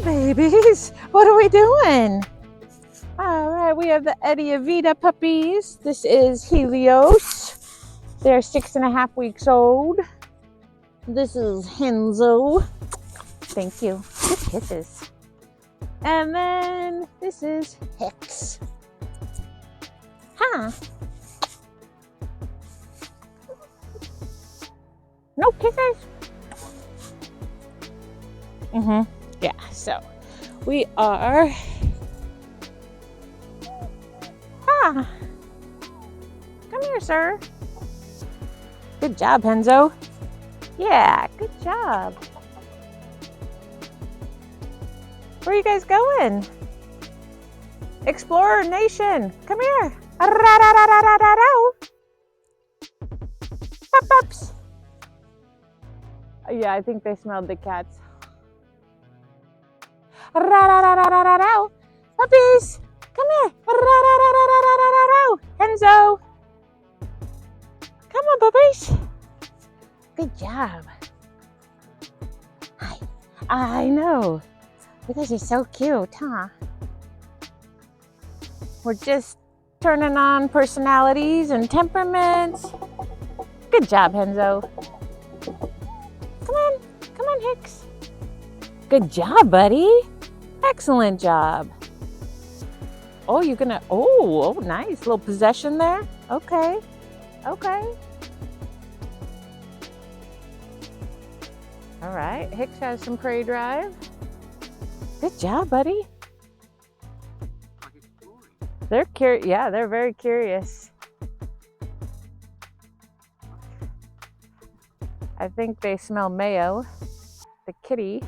Hi, babies. What are we doing? All right, we have the Evita puppies. This is Helios. They're 6.5 weeks old. This is Henzo. Thank you. Good kisses. And then this is Hex. Huh? No kisses? Yeah, so we are... Come here, sir. Good job, Henzo. Yeah, good job. Where are you guys going? Explorer Nation, come here. Pups. Yeah, I think they smelled the cats. Puppies, come here. Henzo. Come on, puppies. Good job. Hi. I know. You guys are so cute, huh? We're just turning on personalities and temperaments. Good job, Henzo. Come on, Hicks. Good job, buddy. Excellent job. Oh, you're gonna, oh, nice. Little possession there. Okay. All right, Hicks has some prey drive. Good job, buddy. They're curious. Yeah, they're very curious. I think they smell Mayo, the kitty.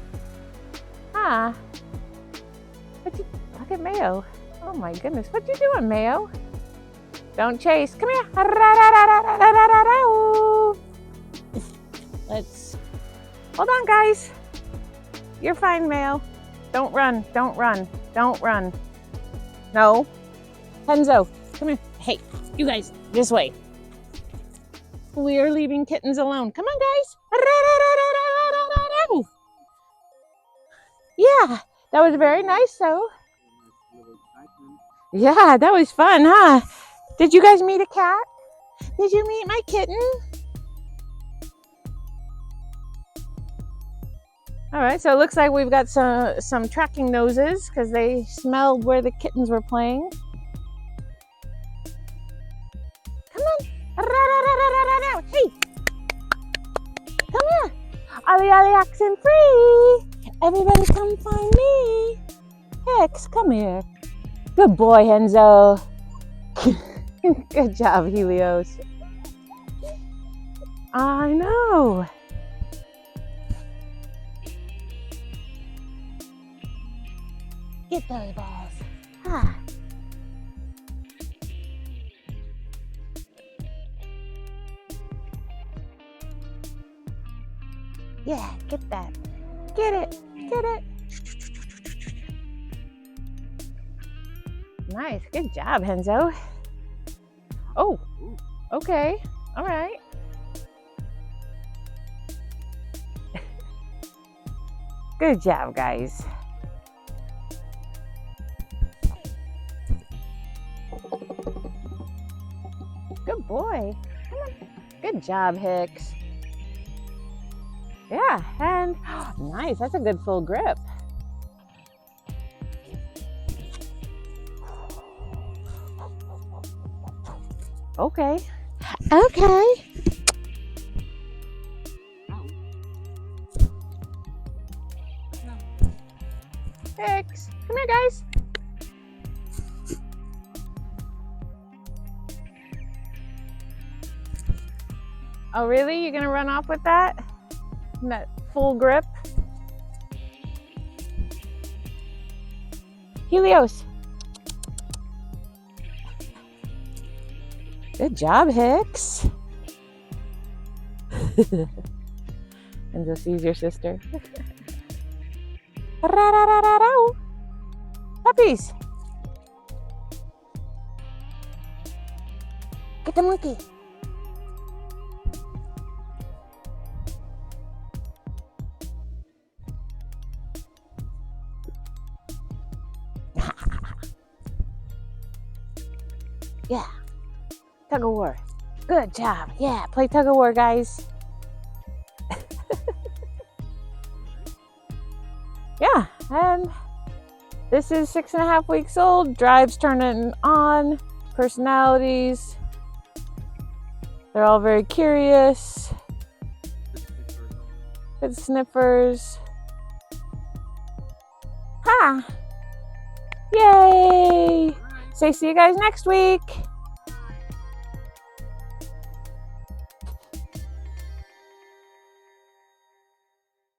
Look at Mayo. Oh my goodness, what you doing, Mayo? Don't chase. Come here. Let's. Hold on, guys. You're fine, Mayo. Don't run. No. Henzo, come here. Hey, you guys, this way. We are leaving kittens alone. Come on, guys. Yeah, that was very nice, though. Yeah, that was fun, huh? Did you guys meet a cat? Did you meet my kitten? All right, so it looks like we've got some tracking noses because they smelled where the kittens were playing. Come on. Hey. Come here. Ollie oxen free. Everybody come find me. Hex, come here. Good boy, Henzo. Good job, Helios. I know. Get those balls. Yeah, get that. Get it. Nice. Good job, Henzo. Oh, okay. All right. Good job, guys. Good boy. Come on. Good job, Hicks. Yeah, and nice. That's a good full grip. Okay. Hicks, come here, guys. Oh, really? You're gonna run off with that? That full grip? Helios. Good job, Hicks. Enzo sees your sister. Puppies. Get the monkey. Yeah. Tug of war. Good job. Yeah, play tug of war, guys. Yeah, and this is 6.5 weeks old. Drives turning on. Personalities. They're all very curious. Good sniffers. Ha! Yay! Say see you guys next week.